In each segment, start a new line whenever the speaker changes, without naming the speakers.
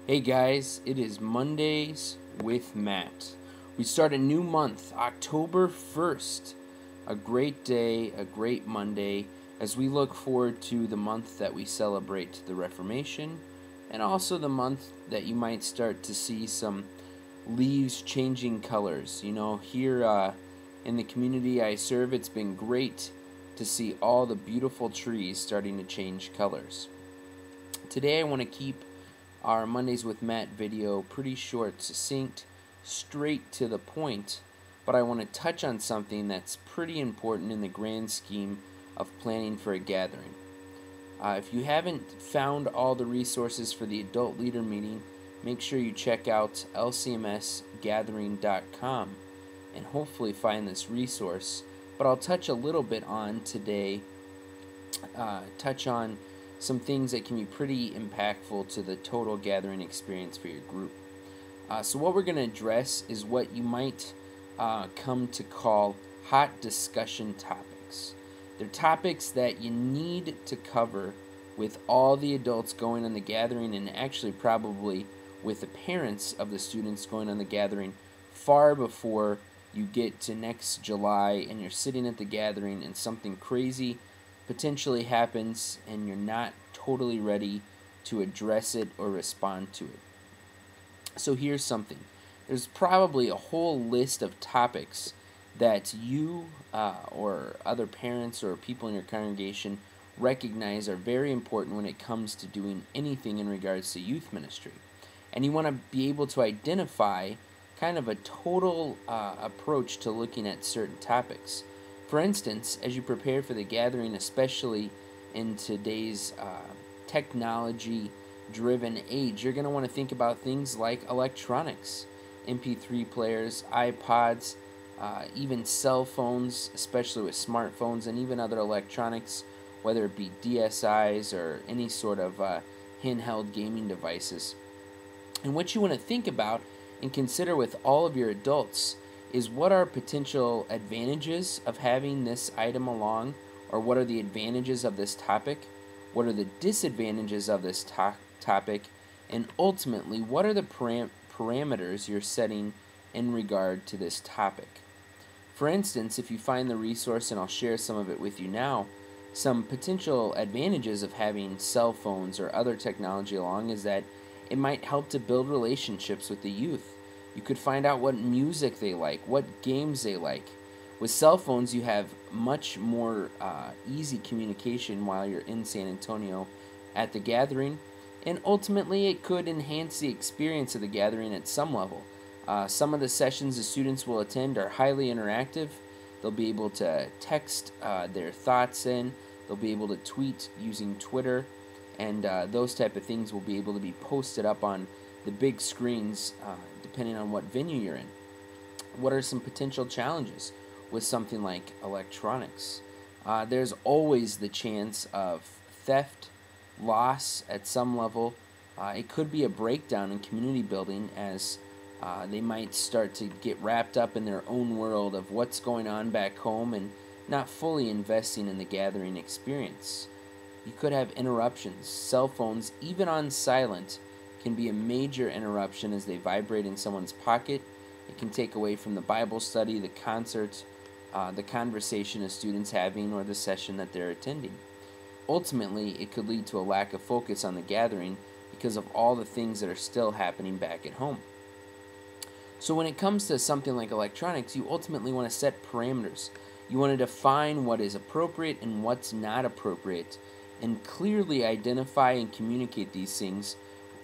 Hey guys, it is Mondays with Matt. We start a new month, October 1st. A great day, a great Monday, as we look forward to the month that we celebrate the Reformation, and also the month that you might start to see some leaves changing colors. Here in the community I serve, it's been great to see all the beautiful trees starting to change colors. Today I want to keep our Mondays with Matt video pretty short, succinct, straight to the point, but I want to touch on something that's pretty important in the grand scheme of planning for a gathering. If you haven't found all the resources for the adult leader meeting, make sure you check out lcmsgathering.com and hopefully find this resource. But I'll touch a little bit on today, touch on some things that can be pretty impactful to the total gathering experience for your group. So what we're going to address is what you might come to call hot discussion topics. They're topics that you need to cover with all the adults going on the gathering, and actually probably with the parents of the students going on the gathering far before you get to next July and you're sitting at the gathering and something crazy potentially happens and you're not totally ready to address it or respond to it. So here's something. There's probably a whole list of topics that you or other parents or people in your congregation recognize are very important when it comes to doing anything in regards to youth ministry. And you want to be able to identify kind of a total approach to looking at certain topics. For instance, as you prepare for the gathering, especially in today's technology-driven age, you're going to want to think about things like electronics, MP3 players, iPods, even cell phones, especially with smartphones, and even other electronics, whether it be DSIs or any sort of handheld gaming devices. And what you want to think about and consider with all of your adults is what are potential advantages of having this item along, or what are the advantages of this topic, what are the disadvantages of this topic, and ultimately what are the parameters you're setting in regard to this topic. For instance, if you find the resource, and I'll share some of it with you now, some potential advantages of having cell phones or other technology along is that it might help to build relationships with the youth. You could find out what music they like, what games they like. With cell phones, you have much more easy communication while you're in San Antonio at the gathering, and ultimately it could enhance the experience of the gathering at some level. Some of the sessions the students will attend are highly interactive. They'll be able to text their thoughts in. They'll be able to tweet using Twitter, and those type of things will be able to be posted up on the big screens depending on what venue you're in. What are some potential challenges with something like electronics? There's always the chance of theft, loss at some level. It could be a breakdown in community building as they might start to get wrapped up in their own world of what's going on back home and not fully investing in the gathering experience. You could have interruptions. Cell phones, even on silent, can be a major interruption as they vibrate in someone's pocket. It can take away from the Bible study, the concert, the conversation a student's having, or the session that they're attending. Ultimately, it could lead to a lack of focus on the gathering because of all the things that are still happening back at home. So when it comes to something like electronics, you ultimately want to set parameters. You want to define what is appropriate and what's not appropriate, and clearly identify and communicate these things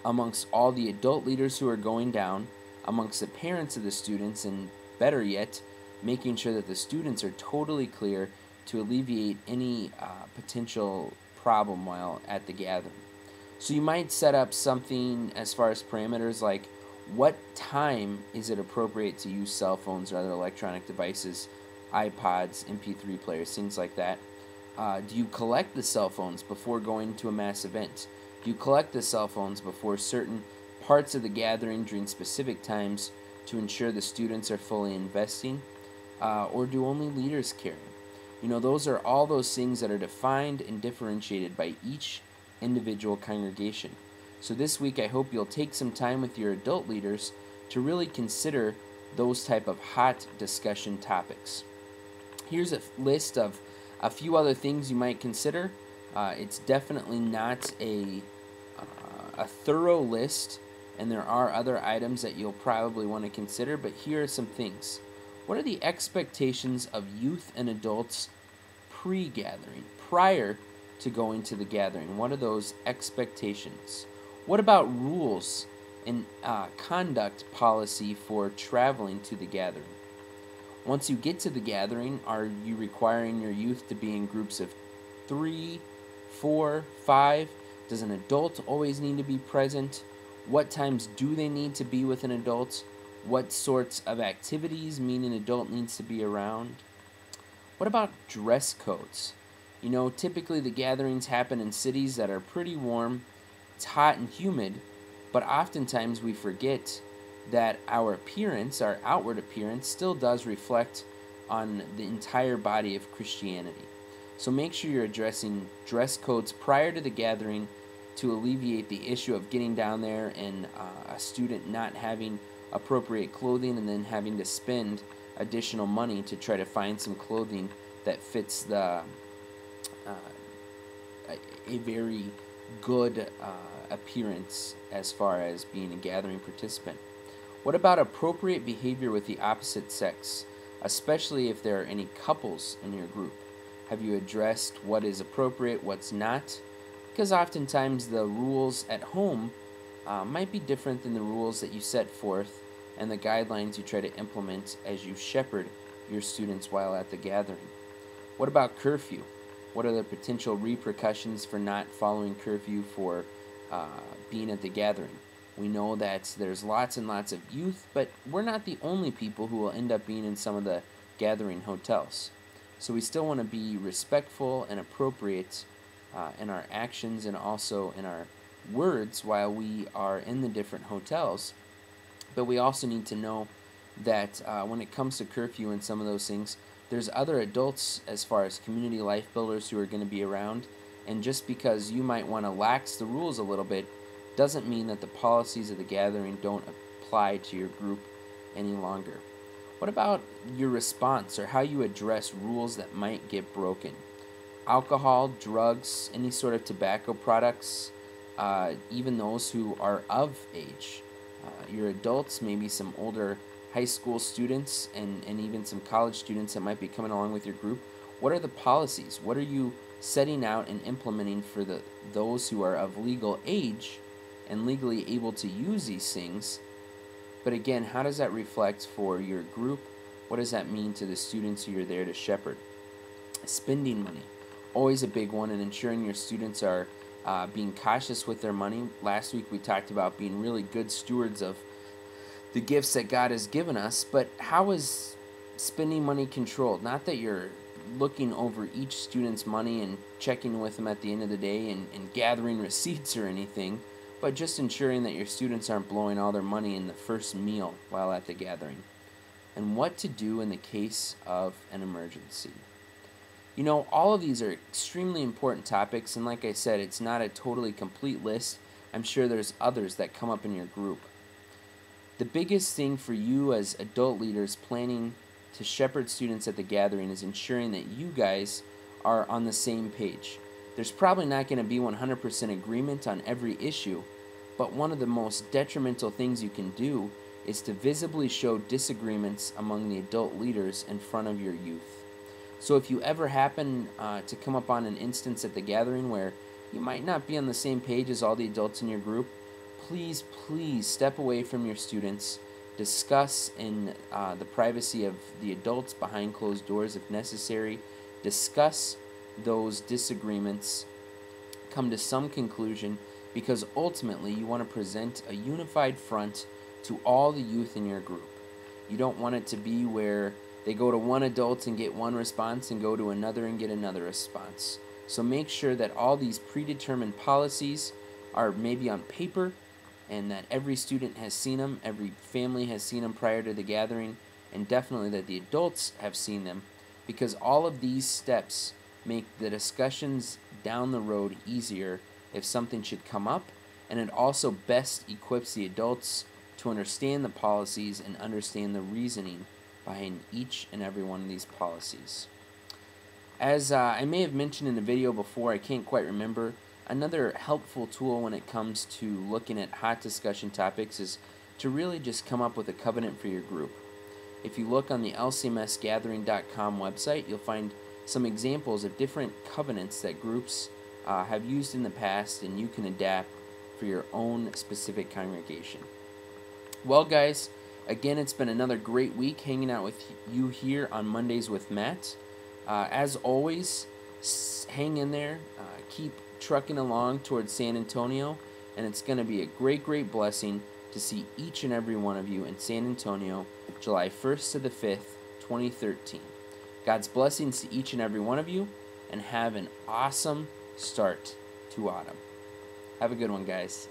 amongst all the adult leaders who are going down, amongst the parents of the students, and better yet, making sure that the students are totally clear to alleviate any potential problem while at the gathering. So you might set up something as far as parameters like what time is it appropriate to use cell phones or other electronic devices, iPods, MP3 players, things like that. Do you collect the cell phones before going to a mass event? Do you collect the cell phones before certain parts of the gathering during specific times to ensure the students are fully investing? Or do only leaders carry? Those are all those things that are defined and differentiated by each individual congregation. So this week I hope you'll take some time with your adult leaders to really consider those type of hot discussion topics. Here's a list of a few other things you might consider. It's definitely not a thorough list, and there are other items that you'll probably want to consider, but here are some things. What are the expectations of youth and adults pre-gathering, prior to going to the gathering? What are those expectations? What about rules and conduct policy for traveling to the gathering? Once you get to the gathering, are you requiring your youth to be in groups of 3, 4, 5? Does an adult always need to be present? What times do they need to be with an adult? What sorts of activities mean an adult needs to be around? What about dress codes? You know, typically the gatherings happen in cities that are pretty warm, it's hot and humid, but oftentimes we forget that our appearance, our outward appearance, still does reflect on the entire body of Christianity. So make sure you're addressing dress codes prior to the gathering to alleviate the issue of getting down there and a student not having appropriate clothing and then having to spend additional money to try to find some clothing that fits the a very good appearance as far as being a gathering participant. What about appropriate behavior with the opposite sex, especially if there are any couples in your group? Have you addressed what is appropriate, what's not? Because oftentimes the rules at home might be different than the rules that you set forth and the guidelines you try to implement as you shepherd your students while at the gathering. What about curfew? What are the potential repercussions for not following curfew for being at the gathering? We know that there's lots and lots of youth, but we're not the only people who will end up being in some of the gathering hotels. So we still want to be respectful and appropriate in our actions and also in our words while we are in the different hotels. But we also need to know that when it comes to curfew and some of those things, there's other adults as far as community life builders who are going to be around. And just because you might want to lax the rules a little bit doesn't mean that the policies of the gathering don't apply to your group any longer. What about your response or how you address rules that might get broken? Alcohol, drugs, any sort of tobacco products, even those who are of age. Your adults, maybe some older high school students and even some college students that might be coming along with your group. What are the policies? What are you setting out and implementing for those who are of legal age and legally able to use these things? But again, how does that reflect for your group? What does that mean to the students who you're there to shepherd? Spending money, always a big one, and ensuring your students are being cautious with their money. Last week we talked about being really good stewards of the gifts that God has given us, but how is spending money controlled? Not that you're looking over each student's money and checking with them at the end of the day and gathering receipts or anything, but just ensuring that your students aren't blowing all their money in the first meal while at the gathering. And what to do in the case of an emergency. You know, all of these are extremely important topics, and like I said, it's not a totally complete list. I'm sure there's others that come up in your group. The biggest thing for you as adult leaders planning to shepherd students at the gathering is ensuring that you guys are on the same page. There's probably not going to be 100% agreement on every issue, but one of the most detrimental things you can do is to visibly show disagreements among the adult leaders in front of your youth. So if you ever happen to come up on an instance at the gathering where you might not be on the same page as all the adults in your group, please step away from your students, discuss in the privacy of the adults behind closed doors if necessary, discuss those disagreements, come to some conclusion, because ultimately you want to present a unified front to all the youth in your group. You don't want it to be where they go to one adult and get one response and go to another and get another response. So make sure that all these predetermined policies are maybe on paper and that every student has seen them, every family has seen them prior to the gathering, and definitely that the adults have seen them, because all of these steps make the discussions down the road easier if something should come up, and it also best equips the adults to understand the policies and understand the reasoning behind each and every one of these policies. As I may have mentioned in a video before, I can't quite remember, another helpful tool when it comes to looking at hot discussion topics is to really just come up with a covenant for your group. If you look on the lcmsgathering.com website, you'll find some examples of different covenants that groups have used in the past, and you can adapt for your own specific congregation. Well, guys, again, it's been another great week hanging out with you here on Mondays with Matt. As always, hang in there, keep trucking along towards San Antonio, and it's going to be a great, great blessing to see each and every one of you in San Antonio, July 1st to the 5th, 2013. God's blessings to each and every one of you, and have an awesome start to autumn. Have a good one, guys.